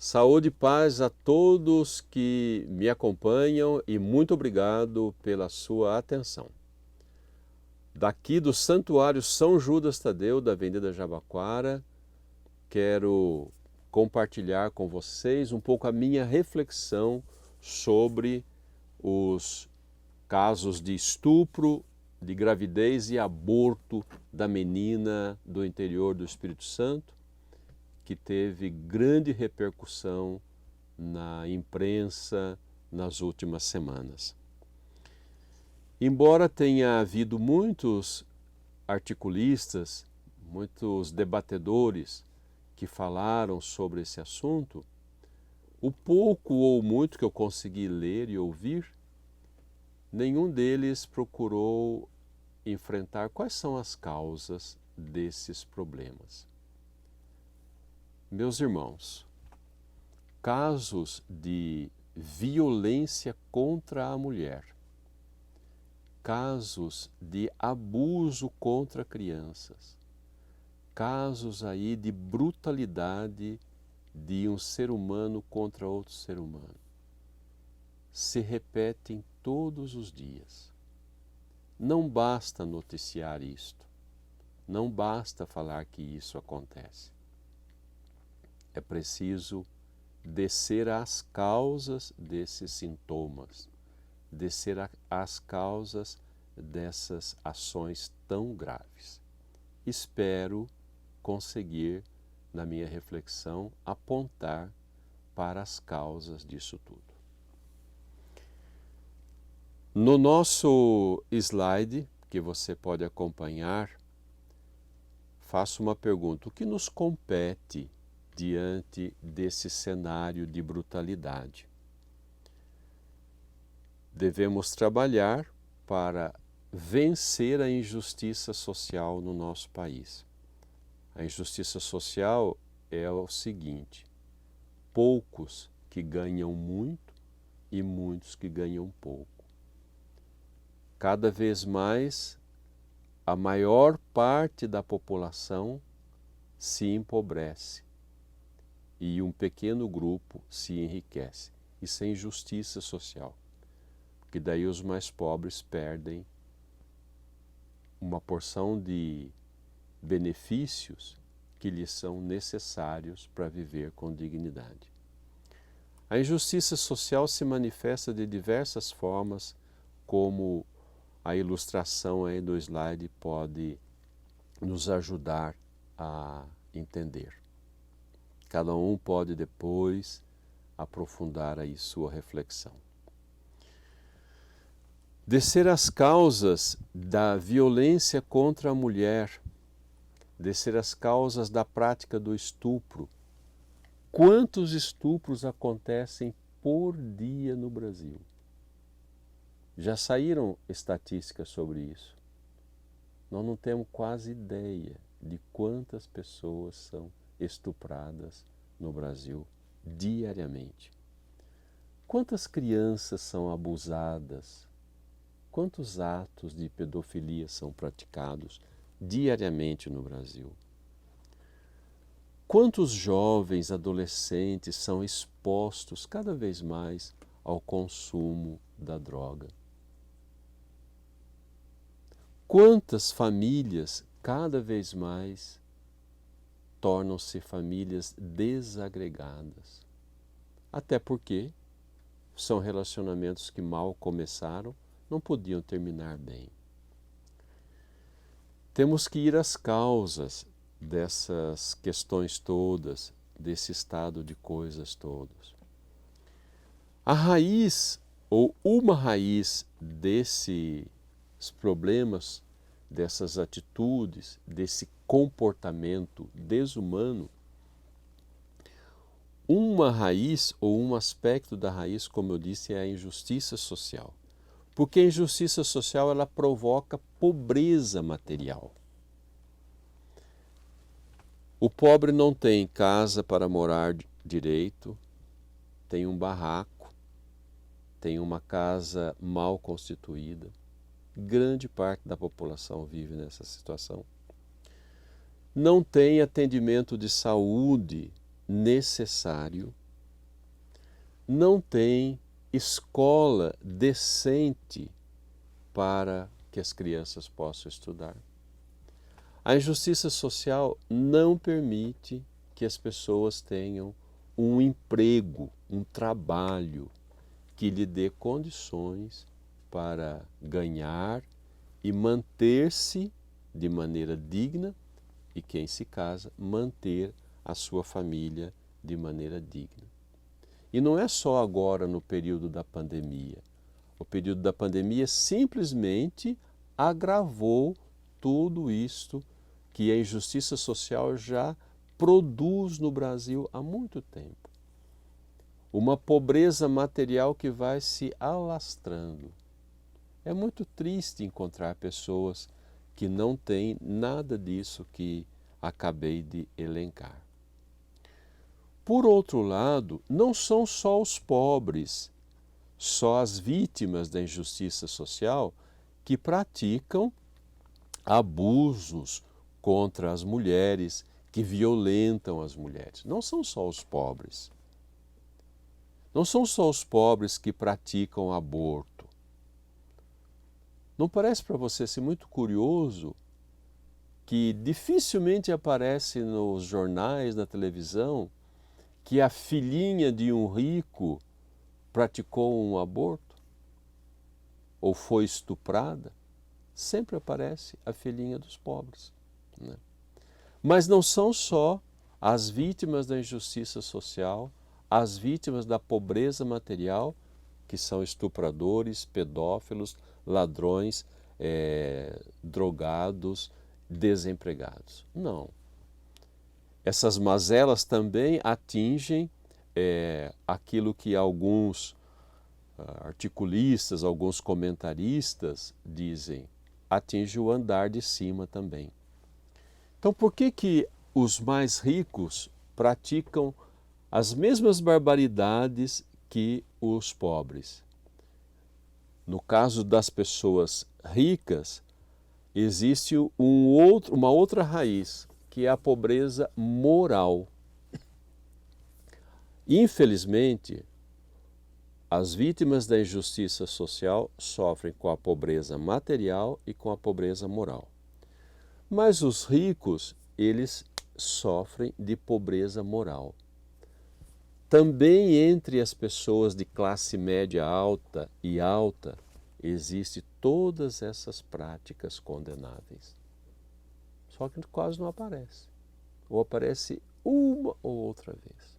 Saúde e paz a todos que me acompanham e muito obrigado pela sua atenção. Daqui do Santuário São Judas Tadeu, da Avenida Jabaquara, quero compartilhar com vocês um pouco a minha reflexão sobre os casos de estupro, de gravidez e aborto da menina do interior do Espírito Santo, que teve grande repercussão na imprensa nas últimas semanas. Embora tenha havido muitos articulistas, muitos debatedores que falaram sobre esse assunto, o pouco ou muito que eu consegui ler e ouvir, nenhum deles procurou enfrentar quais são as causas desses problemas. Meus irmãos, casos de violência contra a mulher, casos de abuso contra crianças, casos aí de brutalidade de um ser humano contra outro ser humano, se repetem todos os dias. Não basta noticiar isto, não basta falar que isso acontece. É preciso descer às causas desses sintomas, descer às causas dessas ações tão graves. Espero conseguir, na minha reflexão, apontar para as causas disso tudo. No nosso slide, que você pode acompanhar, faço uma pergunta: o que nos compete diante desse cenário de brutalidade? Devemos trabalhar para vencer a injustiça social no nosso país. A injustiça social é o seguinte: poucos que ganham muito e muitos que ganham pouco. Cada vez mais, a maior parte da população se empobrece e um pequeno grupo se enriquece. Isso é injustiça social, porque daí os mais pobres perdem uma porção de benefícios que lhes são necessários para viver com dignidade. A injustiça social se manifesta de diversas formas, como a ilustração aí do slide pode nos ajudar a entender. Cada um pode depois aprofundar aí sua reflexão. Descer às causas da violência contra a mulher, descer às causas da prática do estupro. Quantos estupros acontecem por dia no Brasil? Já saíram estatísticas sobre isso. Nós não temos quase ideia de quantas pessoas são estupradas no Brasil diariamente. Quantas crianças são abusadas? Quantos atos de pedofilia são praticados diariamente no Brasil? Quantos jovens adolescentes são expostos cada vez mais ao consumo da droga? Quantas famílias cada vez mais tornam-se famílias desagregadas? Até porque são relacionamentos que mal começaram, não podiam terminar bem. Temos que ir às causas dessas questões todas, desse estado de coisas todos. A raiz, ou uma raiz desses problemas, dessas atitudes, desse comportamento desumano, uma raiz ou um aspecto da raiz, como eu disse, é a injustiça social. Porque a injustiça social ela provoca pobreza material. O pobre não tem casa para morar direito, tem um barraco, tem uma casa mal constituída. Grande parte da população vive nessa situação. Não tem atendimento de saúde necessário, não tem escola decente para que as crianças possam estudar. A injustiça social não permite que as pessoas tenham um emprego, um trabalho que lhe dê condições para ganhar e manter-se de maneira digna e, quem se casa, manter a sua família de maneira digna. E não é só agora no período da pandemia. O período da pandemia simplesmente agravou tudo isto que a injustiça social já produz no Brasil há muito tempo. Uma pobreza material que vai se alastrando. É muito triste encontrar pessoas que não têm nada disso que acabei de elencar. Por outro lado, não são só os pobres, só as vítimas da injustiça social que praticam abusos contra as mulheres, que violentam as mulheres. Não são só os pobres. Não são só os pobres que praticam aborto. Não parece para você ser muito curioso que dificilmente aparece nos jornais, na televisão, que a filhinha de um rico praticou um aborto? Ou foi estuprada? Sempre aparece a filhinha dos pobres, né? Mas não são só as vítimas da injustiça social, as vítimas da pobreza material, que são estupradores, pedófilos, ladrões, drogados, desempregados. Não. Essas mazelas também atingem aquilo que alguns articulistas, alguns comentaristas dizem, atinge o andar de cima também. Então, por que os mais ricos praticam as mesmas barbaridades que os pobres? No caso das pessoas ricas, existe uma outra raiz, que é a pobreza moral. Infelizmente, as vítimas da injustiça social sofrem com a pobreza material e com a pobreza moral. Mas os ricos, eles sofrem de pobreza moral. Também entre as pessoas de classe média alta e alta, existem todas essas práticas condenáveis. Só que quase não aparece. Ou aparece uma ou outra vez.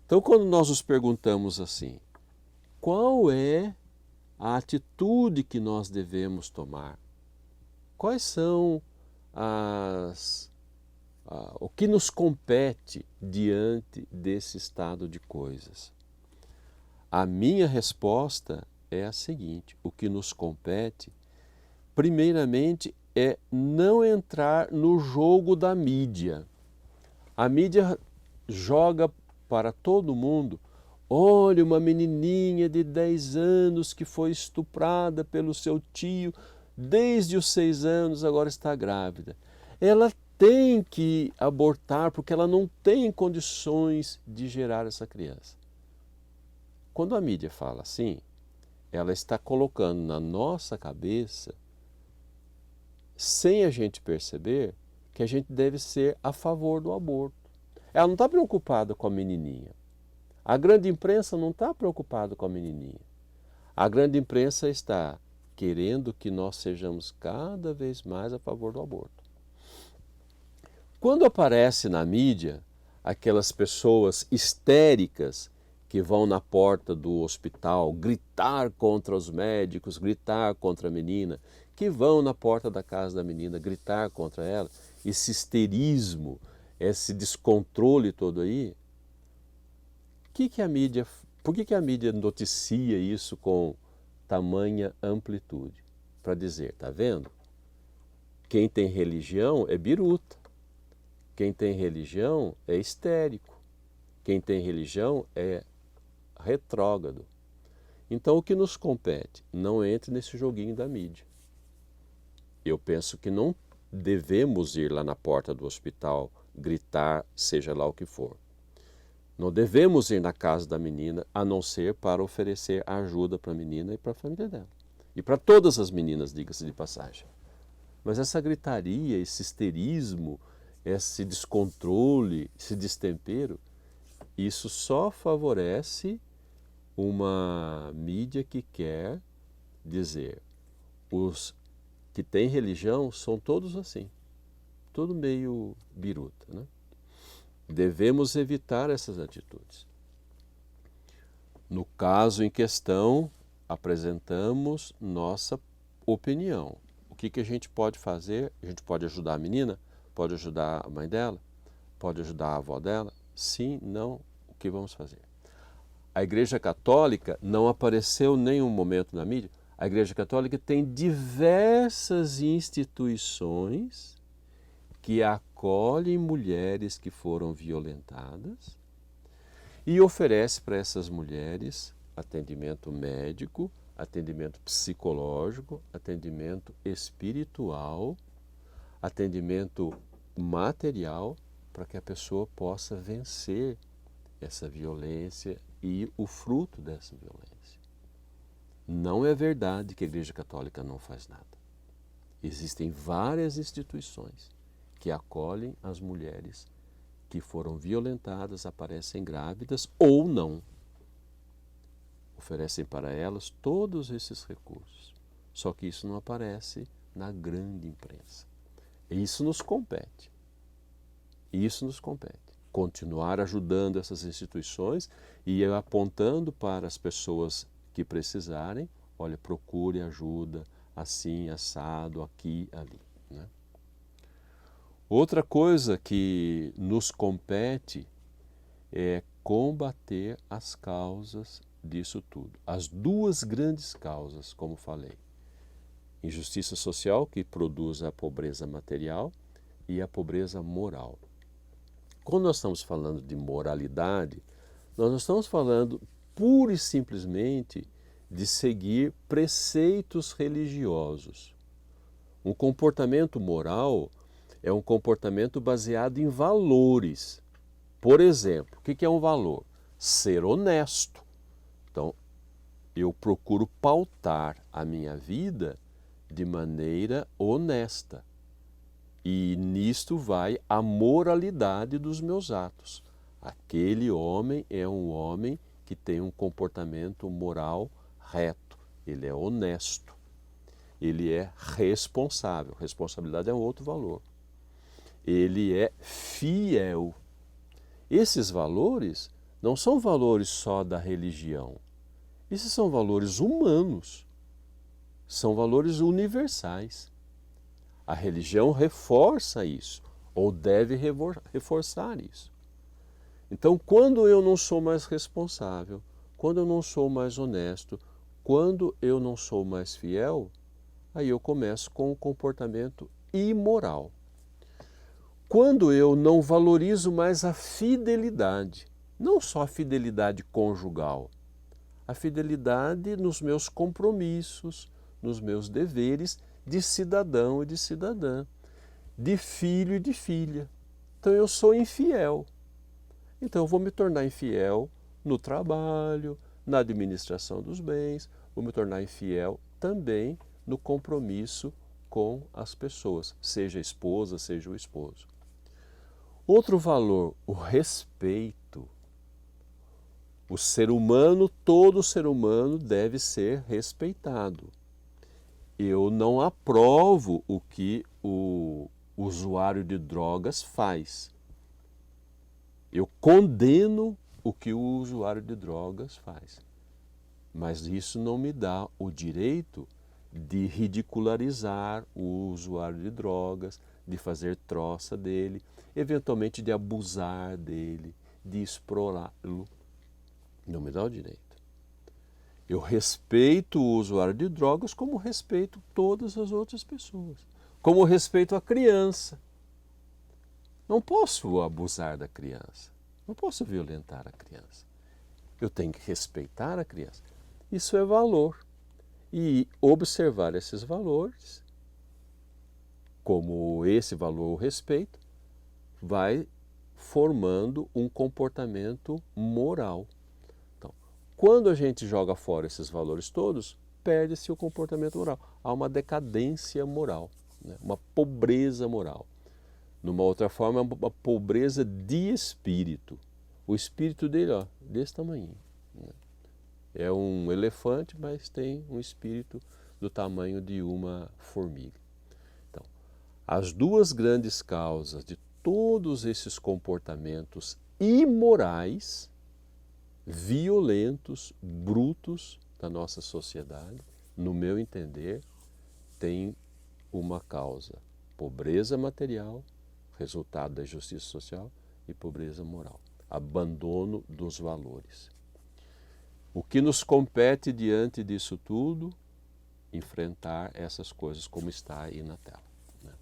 Então, quando nós nos perguntamos assim, qual é a atitude que nós devemos tomar? Quais são o que nos compete diante desse estado de coisas? A minha resposta é a seguinte: o que nos compete, primeiramente, é não entrar no jogo da mídia. A mídia joga para todo mundo: olha, uma menininha de 10 anos que foi estuprada pelo seu tio, desde os 6 anos, agora está grávida. Ela tem que abortar porque ela não tem condições de gerar essa criança. Quando a mídia fala assim, ela está colocando na nossa cabeça, sem a gente perceber, que a gente deve ser a favor do aborto. Ela não está preocupada com a menininha. A grande imprensa não está preocupada com a menininha. A grande imprensa está querendo que nós sejamos cada vez mais a favor do aborto. Quando aparece na mídia aquelas pessoas histéricas que vão na porta do hospital gritar contra os médicos, gritar contra a menina, que vão na porta da casa da menina gritar contra ela, esse histerismo, esse descontrole todo aí, por que a mídia noticia isso com tamanha amplitude? Para dizer, tá vendo? Quem tem religião é biruta. Quem tem religião é histérico. Quem tem religião é retrógrado. Então, o que nos compete? Não entre nesse joguinho da mídia. Eu penso que não devemos ir lá na porta do hospital gritar, seja lá o que for. Não devemos ir na casa da menina a não ser para oferecer ajuda para a menina e para a família dela. E para todas as meninas, diga-se de passagem. Mas essa gritaria, esse histerismo, esse descontrole, esse destempero, isso só favorece uma mídia que quer dizer: os que têm religião são todos assim, tudo meio biruta, né? Devemos evitar essas atitudes. No caso em questão, apresentamos nossa opinião. O que a gente pode fazer? A gente pode ajudar a menina? Pode ajudar a mãe dela? Pode ajudar a avó dela? Sim, não. O que vamos fazer? A Igreja Católica não apareceu em nenhum momento na mídia. A Igreja Católica tem diversas instituições que acolhem mulheres que foram violentadas e oferece para essas mulheres atendimento médico, atendimento psicológico, atendimento espiritual, atendimento material, para que a pessoa possa vencer essa violência e o fruto dessa violência. Não é verdade que a Igreja Católica não faz nada. Existem várias instituições que acolhem as mulheres que foram violentadas, aparecem grávidas ou não. Oferecem para elas todos esses recursos. Só que isso não aparece na grande imprensa. E isso nos compete. Isso nos compete. Continuar ajudando essas instituições e apontando para as pessoas que precisarem: olha, procure ajuda, assim, assado, aqui, ali, né? Outra coisa que nos compete é combater as causas disso tudo. As duas grandes causas, como falei: injustiça social, que produz a pobreza material, e a pobreza moral. Quando nós estamos falando de moralidade, nós não estamos falando pura e simplesmente de seguir preceitos religiosos. Um comportamento moral é um comportamento baseado em valores. Por exemplo, o que é um valor? Ser honesto. Então, eu procuro pautar a minha vida de maneira honesta. E nisto vai a moralidade dos meus atos. Aquele homem é um homem que tem um comportamento moral reto. Ele é honesto. Ele é responsável. Responsabilidade é um outro valor. Ele é fiel. Esses valores não são valores só da religião. Esses são valores humanos. São valores universais. A religião reforça isso, ou deve reforçar isso. Então, quando eu não sou mais responsável, quando eu não sou mais honesto, quando eu não sou mais fiel, aí eu começo com um comportamento imoral. Quando eu não valorizo mais a fidelidade, não só a fidelidade conjugal, a fidelidade nos meus compromissos, nos meus deveres de cidadão e de cidadã, de filho e de filha. Então eu sou infiel. Então eu vou me tornar infiel no trabalho, na administração dos bens, vou me tornar infiel também no compromisso com as pessoas, seja a esposa, seja o esposo. Outro valor, o respeito. O ser humano, todo ser humano deve ser respeitado. Eu não aprovo o que o usuário de drogas faz. Eu condeno o que o usuário de drogas faz. Mas isso não me dá o direito de ridicularizar o usuário de drogas, de fazer troça dele, eventualmente de abusar dele, de explorá-lo. Não me dá o direito. Eu respeito o usuário de drogas como respeito todas as outras pessoas. Como respeito a criança. Não posso abusar da criança. Não posso violentar a criança. Eu tenho que respeitar a criança. Isso é valor. E observar esses valores, como esse valor, o respeito, vai formando um comportamento moral. Então, quando a gente joga fora esses valores todos, perde-se o comportamento moral. Há uma decadência moral, né? Uma pobreza moral. Numa outra forma, é uma pobreza de espírito. O espírito dele, ó, desse tamanho, né? É um elefante, mas tem um espírito do tamanho de uma formiga. Então, as duas grandes causas de todos esses comportamentos imorais, violentos, brutos da nossa sociedade, no meu entender, têm uma causa: pobreza material, resultado da injustiça social, e pobreza moral, abandono dos valores. O que nos compete diante disso tudo? Enfrentar essas coisas como está aí na tela, né?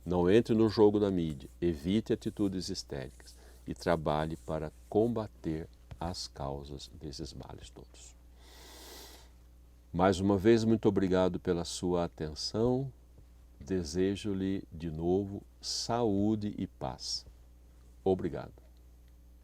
Não entre no jogo da mídia, evite atitudes histéricas e trabalhe para combater as causas desses males todos. Mais uma vez, muito obrigado pela sua atenção. Desejo-lhe de novo saúde e paz. Obrigado.